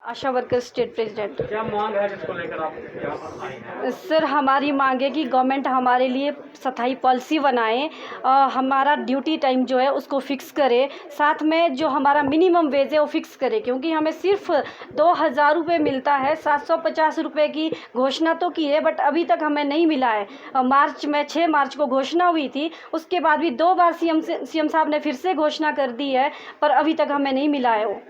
आशा worker state president. क्या मांग है जिसको लेकर आप यहाँ पर आए हैं? सर, हमारी मांग है कि गवर्नमेंट हमारे लिए स्थायी पॉलिसी बनाए, हमारा ड्यूटी टाइम जो है उसको फिक्स करे, साथ में जो हमारा मिनिमम वेज है वो फिक्स करे, क्योंकि हमें सिर्फ 2,000 रुपये मिलता है। 750 रुपये की घोषणा तो की है बट अभी तक हमें नहीं मिला है। मार्च में 6 मार्च को घोषणा हुई थी, उसके बाद भी 2 बार सीएम साहब ने फिर से घोषणा कर दी है, पर अभी तक हमें नहीं मिला है वो।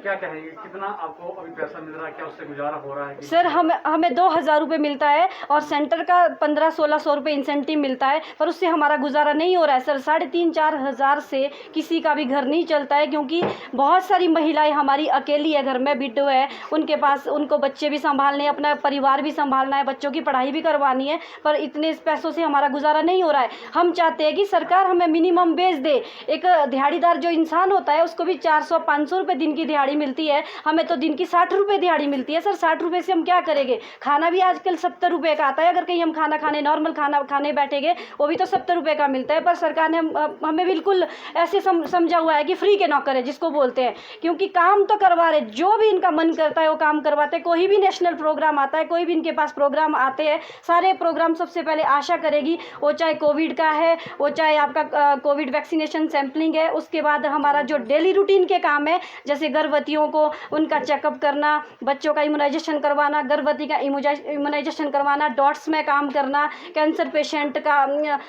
क्या कहेंगे, कितना आपको अभी पैसा मिल रहा है, क्या उससे गुजारा हो रहा है कि? सर, हमें 2,000 रुपये मिलता है और सेंटर का 1500-1600 रुपये इंसेंटिव मिलता है, पर उससे हमारा गुजारा नहीं हो रहा है सर। 3,500-4 हज़ार से किसी का भी घर नहीं चलता है, क्योंकि बहुत सारी महिलाएं हमारी अकेली है, घर में विडो है, उनके पास उनको बच्चे भी संभालने, अपना परिवार भी संभालना है, बच्चों की पढ़ाई भी करवानी है, पर इतने पैसों से हमारा गुजारा नहीं हो रहा है। हम चाहते हैं कि सरकार हमें मिनिमम वेज दे। एक दिहाड़ीदार जो इंसान होता है उसको भी 400-500 रुपये दिन की दिहाड़ी मिलती है, हमें तो दिन की 60 रुपये दिहाड़ी मिलती है सर। 60 रुपये से हम क्या करेंगे? खाना भी आजकल 70 रुपये का आता है, अगर कहीं हम खाना खाने नॉर्मल खाना खाने बैठेंगे वो भी तो 70 रुपये का मिलता है। पर सरकार ने हमें बिल्कुल ऐसे समझा हुआ है कि फ्री के नौकर है जिसको बोलते हैं, क्योंकि काम तो करवा रहे, जो भी इनका मन करता है वो काम करवाते हैं। कोई भी नेशनल प्रोग्राम आता है, कोई भी इनके पास प्रोग्राम आते हैं, सारे प्रोग्राम सबसे पहले आशा करेगी, वो चाहे कोविड का है, वो चाहे आपका कोविड वैक्सीनेशन सैम्पलिंग है, उसके बाद हमारा जो डेली रूटीन के काम है, जैसे गर्भवतियों को उनका चेकअप करना, बच्चों का इम्यूनाइजेशन करवाना, गर्भवती का इम्यूनाइजेशन करवाना, डॉट्स में काम करना, कैंसर पेशेंट का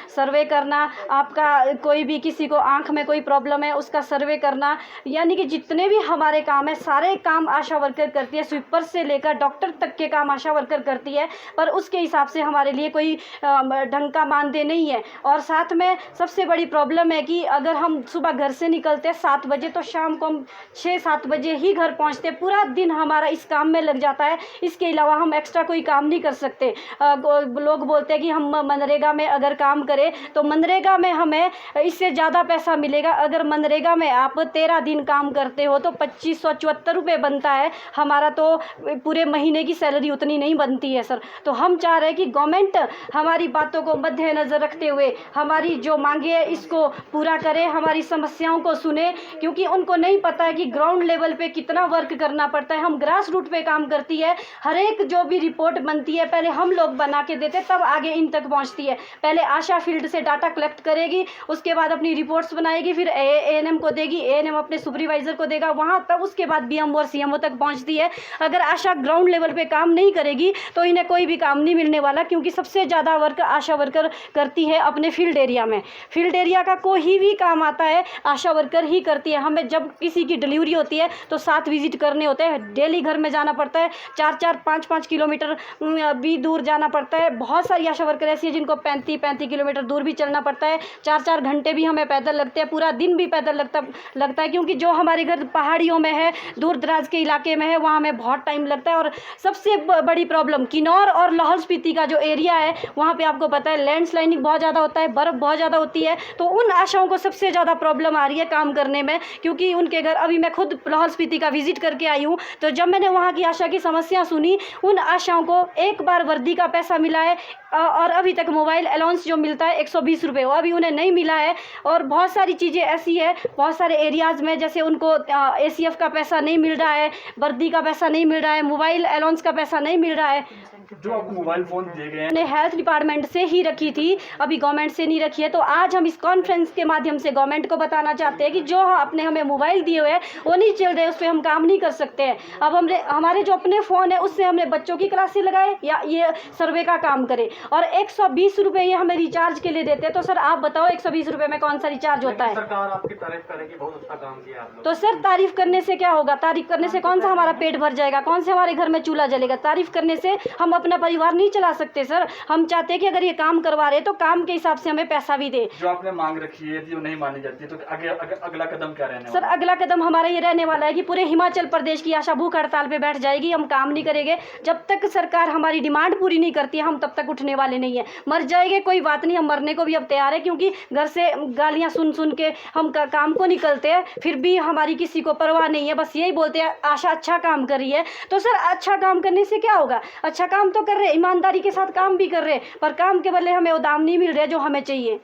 सर्वे करना, आपका कोई भी किसी को आंख में कोई प्रॉब्लम है उसका सर्वे करना, यानी कि जितने भी हमारे काम है सारे काम आशा वर्कर करती है। स्वीपर से लेकर डॉक्टर तक के काम आशा वर्कर करती है, पर उसके हिसाब से हमारे लिए कोई ढंग का मानदेय नहीं है। और साथ में सबसे बड़ी प्रॉब्लम है कि अगर हम सुबह घर से निकलते हैं 7 बजे तो शाम को हम 6-7 बजे ही घर पहुंचते। पूरा दिन हमारा इस काम में लग जाता है, इसके अलावा हम एक्स्ट्रा कोई काम नहीं कर सकते। लोग बोलते हैं कि हम मनरेगा में अगर काम करें तो मनरेगा में हमें इससे ज़्यादा पैसा मिलेगा। अगर मनरेगा में आप 13 दिन काम करते हो तो 2574 रुपये बनता है, हमारा तो पूरे महीने की सैलरी उतनी नहीं बनती है सर। तो हम चाह रहे हैं कि गवर्नमेंट हमारी बातों को मद्देनज़र रखते हुए हमारी जो मांगे है इसको पूरा करे, हमारी समस्याओं को सुने, क्योंकि उनको नहीं पता है कि ग्राउंड लेवल पे कितना वर्क करना पड़ता है। हम ग्रास रूट पे काम करती है, हर एक जो भी रिपोर्ट बनती है पहले हम लोग बना के देते तब आगे इन तक पहुंचती है। पहले आशा फील्ड से डाटा कलेक्ट करेगी, उसके बाद अपनी रिपोर्ट्स बनाएगी, फिर एएनएम को देगी, एएनएम अपने सुपरवाइजर को देगा, वहाँ तब उसके बाद बीएमओ और सीएमओ तक पहुँचती है। अगर आशा ग्राउंड लेवल पे काम नहीं करेगी तो इन्हें कोई भी काम नहीं मिलने वाला, क्योंकि सबसे ज़्यादा वर्क आशा वर्कर करती है अपने फील्ड एरिया में। फील्ड एरिया का कोई भी काम आता है आशा वर्कर ही करती है। हमें जब किसी की डिलीवरी होती है तो 7 विजिट करने होते हैं, डेली घर में जाना पड़ता है, 4-4, 5-5 किलोमीटर भी दूर जाना पड़ता है। बहुत सारी आशा वर्कर ऐसी है जिनको 35-35 किलोमीटर दूर भी चलना पड़ता है, 4-4 घंटे भी हमें पैदल लगते हैं, पूरा दिन भी पैदल लगता है, क्योंकि जो हमारे घर पहाड़ियों में है, दूर दराज के इलाके में है, वहाँ हमें बहुत टाइम लगता है। और सबसे बड़ी प्रॉब्लम किन्नौर और लाहौल स्पीति का जो एरिया है वहाँ पर आपको पता है लैंडस्लाइडिंग बहुत ज़्यादा होता है, बर्फ़ बहुत ज़्यादा होती है, तो उन आशाओं को सबसे ज़्यादा प्रॉब्लम आ रही है काम करने में, क्योंकि उनके घर, अभी मैं खुद लाहौल स्पीति का विजिट करके आई हूँ, तो जब मैंने वहाँ की आशा की समस्या सुनी, उन आशाओं को एक बार वर्दी का पैसा मिला है और अभी तक मोबाइल अलाउंस जो मिलता है 120 रुपये, वो अभी उन्हें नहीं मिला है। और बहुत सारी चीज़ें ऐसी है, बहुत सारे एरियाज़ में जैसे उनको एसीएफ का पैसा नहीं मिल रहा है, वर्दी का पैसा नहीं मिल रहा है, मोबाइल अलाउंस का पैसा नहीं मिल रहा है। जो आपको मोबाइल फ़ोन दिए गए हैं ने हेल्थ डिपार्टमेंट से ही रखी थी, अभी गवर्नमेंट से नहीं रखी है। तो आज हम इस कॉन्फ्रेंस के माध्यम से गवर्नमेंट को बताना चाहते हैं कि जो आपने हमें मोबाइल दिए हुए हैं वो नहीं चल रहे, उस पर हम काम नहीं कर सकते हैं। अब हमारे जो अपने फ़ोन है उससे हमने बच्चों की क्लासें लगाए या ये सर्वे का काम करें, और 120 रुपये ये हमें रिचार्ज के लिए देते हैं। तो सर आप बताओ 120 रुपये में कौन सा रिचार्ज होता है? सरकार आपकी तारीफ करेगी, बहुत अच्छा काम किया आप लोग। तो सर तारीफ करने से क्या होगा? तारीफ करने से कौन सा हमारा पेट भर जाएगा? कौन से हमारे घर में चूल्हा जलेगा? तारीफ करने से हम अपना परिवार नहीं चला सकते सर। हम चाहते हैं कि अगर ये काम करवा रहे तो काम के हिसाब से हमें पैसा भी दे। जो आपने मांग रखी है जो नहीं मानी जाती, तो अगला कदम क्या रहने सर? वाला? अगला कदम हमारा ये रहने वाला है कि पूरे हिमाचल प्रदेश की आशा भूख हड़ताल पे बैठ जाएगी। हम काम नहीं करेंगे जब तक सरकार हमारी डिमांड पूरी नहीं करती है, हम तब तक उठने वाले नहीं है। मर जाएंगे कोई बात नहीं, हम मरने को भी अब तैयार है, क्योंकि घर से गालियाँ सुन के हम काम को निकलते हैं, फिर भी हमारी किसी को परवाह नहीं है, बस यही बोलते हैं आशा अच्छा काम कर रही है। तो सर अच्छा काम करने से क्या होगा? अच्छा काम तो कर रहे, ईमानदारी के साथ काम भी कर रहे, पर काम के बदले हमें वो दाम नहीं मिल रहे जो हमें चाहिए।